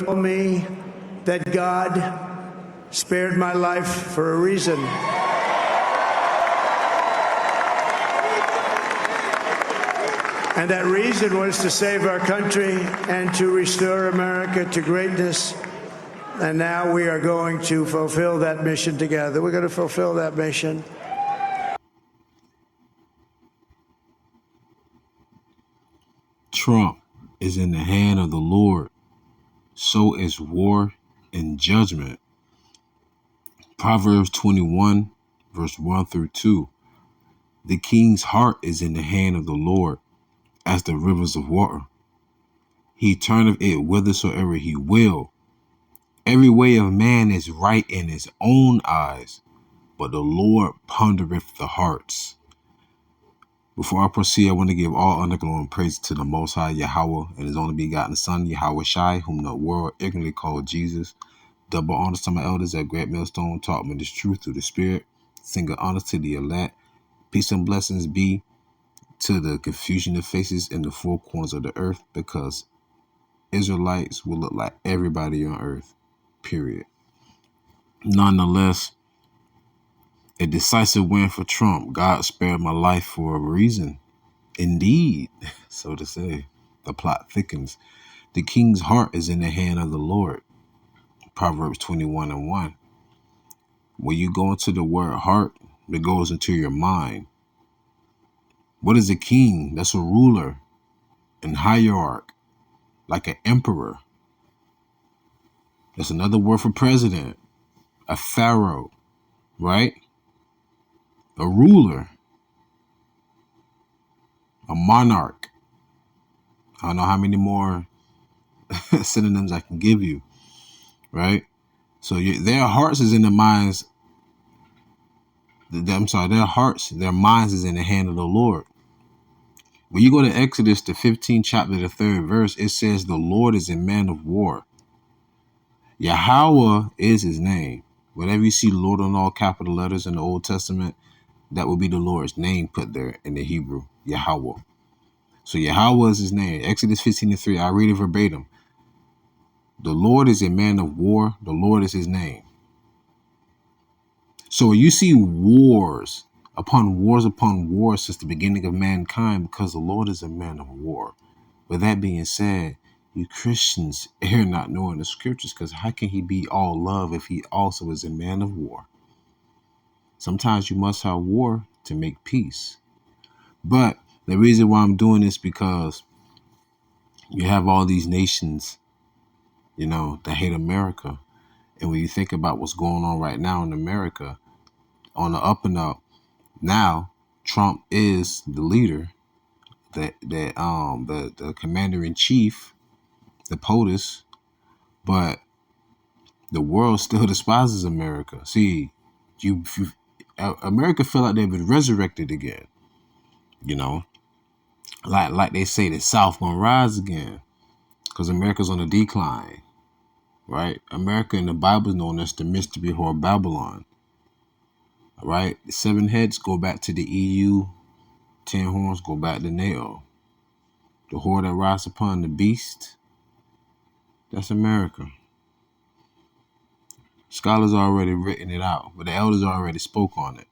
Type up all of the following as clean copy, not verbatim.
told me that God spared my life for a reason. And that reason was to save our country and to restore America to greatness. And now we are going to fulfill that mission together. We're going to fulfill that mission. Trump is in the hand of the Lord. So is war and judgment. Proverbs 21, verse 1 through 2. The king's heart is in the hand of the Lord, as the rivers of water. He turneth it whithersoever he will. Every way of man is right in his own eyes, but the Lord pondereth the hearts. Before I proceed, I want to give all honor, glory, and praise to the Most High Yahweh and His only begotten Son, YAHAWASHI, whom the world ignorantly called Jesus. Double honors to my elders at Great Millstone, taught me this truth through the Spirit. Single honors to the elect. Peace and blessings be to the confusion of faces in the four corners of the earth, because Israelites will look like everybody on earth, period. Nonetheless, a decisive win for Trump. God spared my life for a reason. Indeed, so to say, the plot thickens. The king's heart is in the hand of the Lord. Proverbs 21 and 1. When you go into the word heart, it goes into your mind. What is a king? That's a ruler and hierarch, like an emperor. That's another word for president, a pharaoh, right? A ruler, a monarch. I don't know how many more synonyms I can give you, right? So their hearts is in the minds. Their hearts, their minds is in the hand of the Lord. When you go to Exodus, the 15th chapter, the 3rd verse, it says the Lord is a man of war. Yahawah is his name. Whenever you see Lord on all capital letters in the Old Testament, that will be the Lord's name put there in the Hebrew, Yahawah. So Yahawah is his name. Exodus 15 and 3, I read it verbatim. The Lord is a man of war. The Lord is his name. So you see wars upon wars since the beginning of mankind, because the Lord is a man of war. With that being said, you Christians err not knowing the scriptures, because how can he be all love if he also is a man of war? Sometimes you must have war to make peace. But the reason why I'm doing this, because you have all these nations, that hate America. And when you think about what's going on right now in America, on the up and up, now Trump is the leader, the commander in chief, the POTUS, but the world still despises America. See, America feel like they've been resurrected again. Like they say, the South gonna rise again, because America's on a decline, right? America in the Bible is known as the mystery whore Babylon. All right, the 7 heads go back to the EU, 10 horns go back to NATO. The whore that rides upon the beast, that's America. Scholars already written it out, but the elders already spoke on it.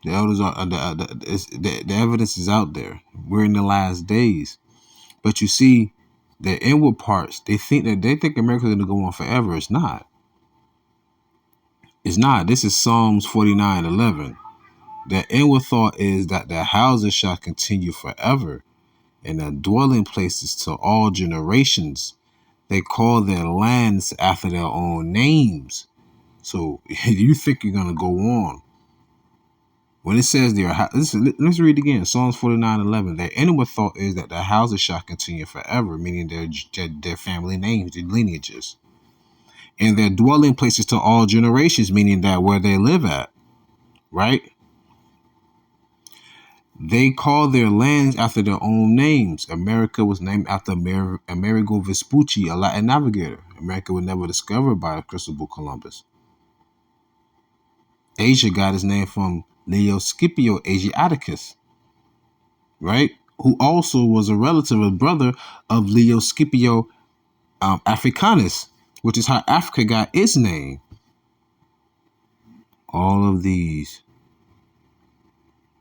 The elders are the evidence is out there. We're in the last days, but you see, the inward parts, they think America's going to go on forever. It's not. It's not. This is Psalms 49:11. The inward thought is that their houses shall continue forever, and their dwelling places to all generations. They call their lands after their own names. So you think you're going to go on. When it says let's read again. Psalms 49:11. Their inward thought is that their houses shall continue forever, meaning their family names, their lineages. And their dwelling places to all generations, meaning that where they live at, right? They call their lands after their own names. America was named after Amerigo Vespucci, a Latin navigator. America was never discovered by Christopher Columbus. Asia got its name from Leo Scipio Asiaticus, right? Who also was a relative, a brother of Leo Scipio Africanus, which is how Africa got its name. All of these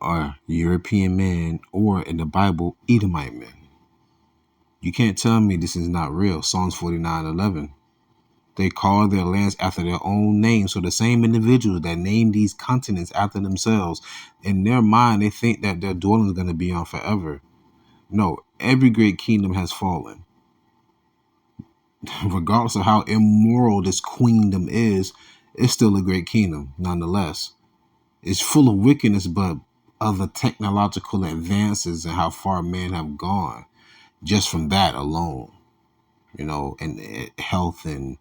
are European men, or in the Bible, Edomite men. You can't tell me this is not real. Psalms 49:11. They call their lands after their own name. So the same individuals that name these continents after themselves, in their mind, they think that their dwelling is going to be on forever. No, every great kingdom has fallen. Regardless of how immoral this queendom is, it's still a great kingdom nonetheless. It's full of wickedness, but other technological advances and how far men have gone just from that alone, and health and,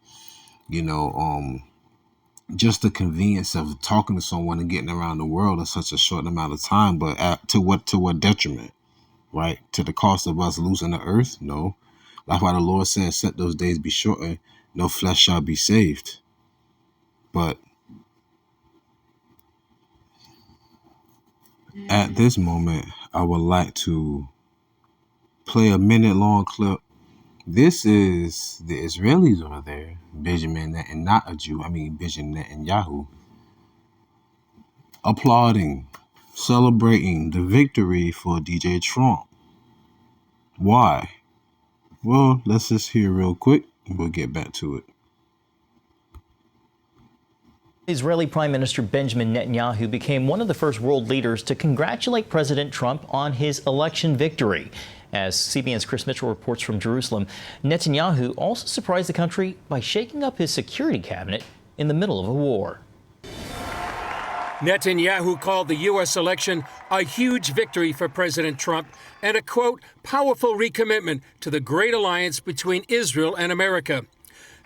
just the convenience of talking to someone and getting around the world in such a short amount of time, but to what detriment, right? To the cost of us losing the earth? No. That's why the Lord said, "Except those days be shortened, no flesh shall be saved." But at this moment, I would like to play a minute-long clip. This is the Israelis over there, Benjamin and not a Jew. I mean, Benjamin Netanyahu, applauding, celebrating the victory for DJ Trump. Why? Well, let's just hear real quick, and we'll get back to it. Israeli Prime Minister Benjamin Netanyahu became one of the first world leaders to congratulate President Trump on his election victory. As CBN's Chris Mitchell reports from Jerusalem, Netanyahu also surprised the country by shaking up his security cabinet in the middle of a war. Netanyahu called the U.S. election a huge victory for President Trump and a, quote, powerful recommitment to the great alliance between Israel and America.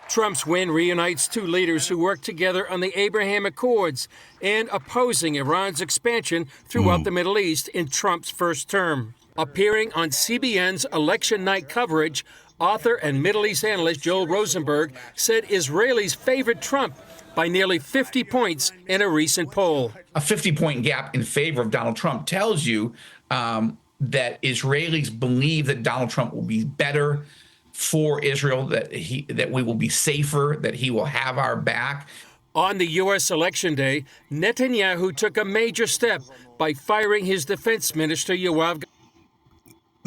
Trump's win reunites two leaders who worked together on the Abraham Accords and opposing Iran's expansion throughout the Middle East in Trump's first term. Appearing on CBN's election night coverage, author and Middle East analyst Joel Rosenberg said Israelis favored Trump by nearly 50 points in a recent poll. A 50-point gap in favor of Donald Trump tells you that Israelis believe that Donald Trump will be better for Israel, that we will be safer, that he will have our back. On the U.S. election day, Netanyahu took a major step by firing his defense minister, Yoav.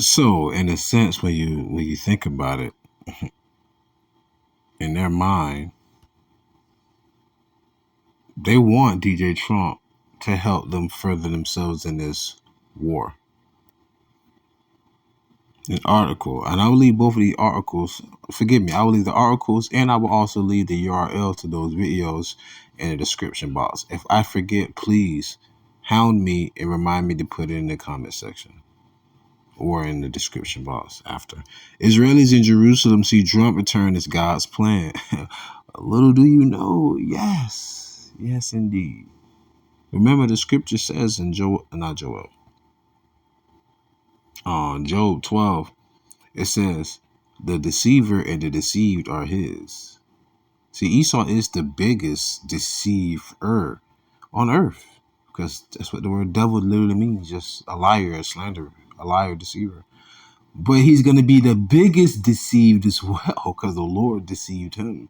So, in a sense, when you think about it, in their mind, they want DJ Trump to help them further themselves in this war. An article, and I will leave both of the articles, forgive me, I will leave the articles and I will also leave the URL to those videos in the description box. If I forget, please hound me and remind me to put it in the comment section or in the description box after. Israelis in Jerusalem see Trump return as God's plan. Little do you know, yes, indeed. Remember, the scripture says in Job 12, it says, the deceiver and the deceived are his. See, Esau is the biggest deceiver on earth, because that's what the word devil literally means, just a liar, a slanderer, a liar, deceiver. But he's going to be the biggest deceived as well, because the Lord deceived him.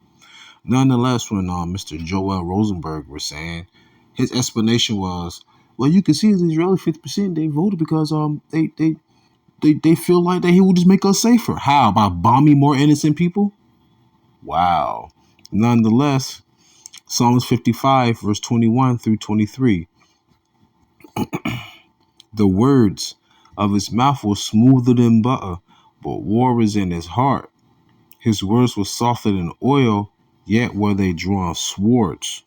Nonetheless, when Mr. Joel Rosenberg was saying, his explanation was, well, you can see the Israeli 50%, they voted because they feel like that he will just make us safer. How? By bombing more innocent people? Wow. Nonetheless, Psalms 55, verse 21 through 23. The words of his mouth were smoother than butter, but war is in his heart. His words were softer than oil, yet were they drawn swords.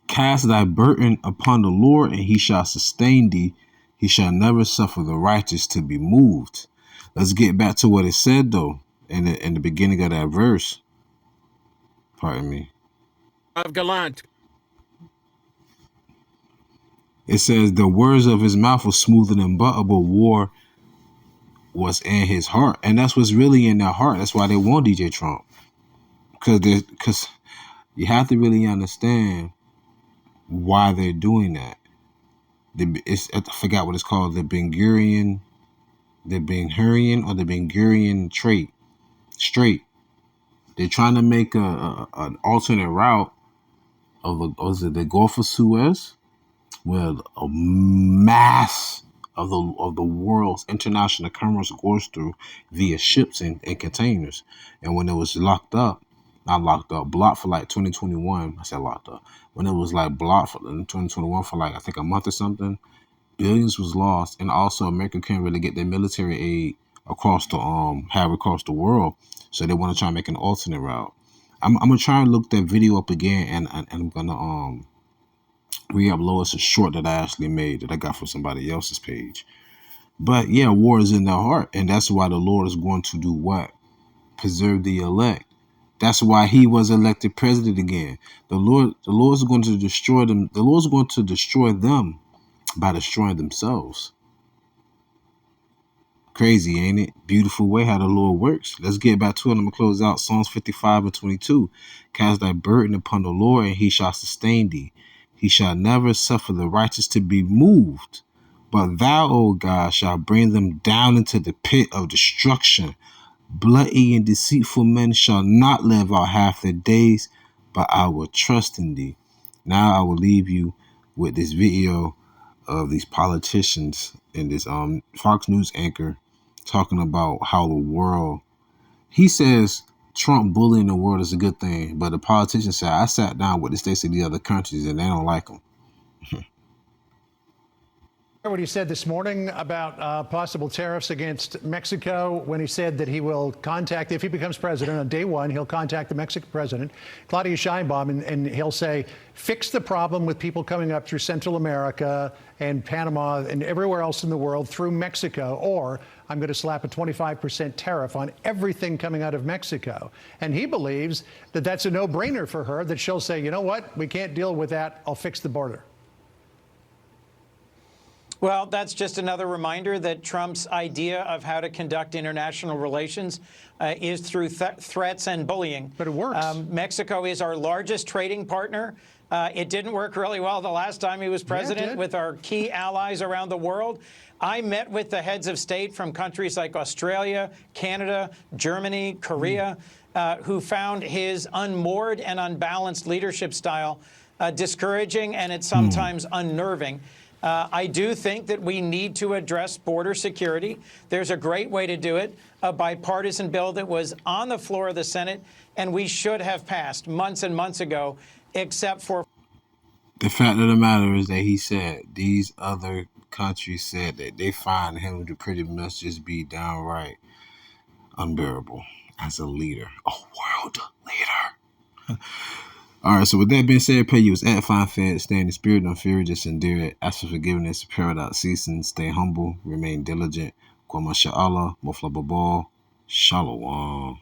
Cast thy burden upon the Lord, and he shall sustain thee. He shall never suffer the righteous to be moved. Let's get back to what it said, though, in the beginning of that verse. Pardon me. Of Gallant. It says, the words of his mouth were smoother than butter, but war was in his heart. And that's what's really in their heart. That's why they want DJ Trump. Because you have to really understand why they're doing that. I forgot what it's called, the Ben Gurion the Ben Hurian or the Ben Gurion Strait. They're trying to make an alternate route of the Gulf of Suez, where a mass of the world's international commerce goes through via ships and containers. And when it was blocked for like 2021, I said locked up. When it was like blocked for in 2021 for like I think a month or something, billions was lost, and also America can't really get their military aid across the world. So they want to try and make an alternate route. I'm gonna try and look that video up again, and I'm gonna re-upload. It's a short that I actually made that I got from somebody else's page. But yeah, war is in their heart, and that's why the Lord is going to do what? Preserve the elect. That's why he was elected president again. The Lord's going to destroy them. The Lord's going to destroy them by destroying themselves. Crazy, ain't it? Beautiful way how the Lord works. Let's get back to it. I'm going to close out Psalms 55:22. Cast thy burden upon the Lord, and he shall sustain thee. He shall never suffer the righteous to be moved. But thou, O God, shalt bring them down into the pit of destruction. Bloody and deceitful men shall not live out half their days, but I will trust in thee. Now I will leave you with this video of these politicians and this Fox News anchor talking about how the world, he says Trump bullying the world is a good thing, but the politicians say, I sat down with the states of the other countries and they don't like them. What he said this morning about possible tariffs against Mexico, when he said that he will contact, if he becomes president on day one, he'll contact the Mexican president, Claudia Sheinbaum, and he'll say, fix the problem with people coming up through Central America and Panama and everywhere else in the world through Mexico, or I'm going to slap a 25% tariff on everything coming out of Mexico. And he believes that that's a no-brainer for her, that she'll say, you know what, we can't deal with that, I'll fix the border. Well, that's just another reminder that Trump's idea of how to conduct international relations is through threats and bullying. But it works. Mexico is our largest trading partner. It didn't work really well the last time he was president with our key allies around the world. I met with the heads of state from countries like Australia, Canada, Germany, Korea, who found his unmoored and unbalanced leadership style discouraging, and it's sometimes unnerving. I do think that we need to address border security. There's a great way to do it, a bipartisan bill that was on the floor of the Senate, and we should have passed months and months ago, except for... The fact of the matter is that he said these other countries said that they find him to pretty much just be downright unbearable as a leader, a world leader. All right, so with that being said, pay you was at Fine Fed, stay in the spirit, don't fear, just endure it. Ask for forgiveness, prepare without ceasing, stay humble, remain diligent. Kwama Sha'Allah, Mofla Babal, Shalom.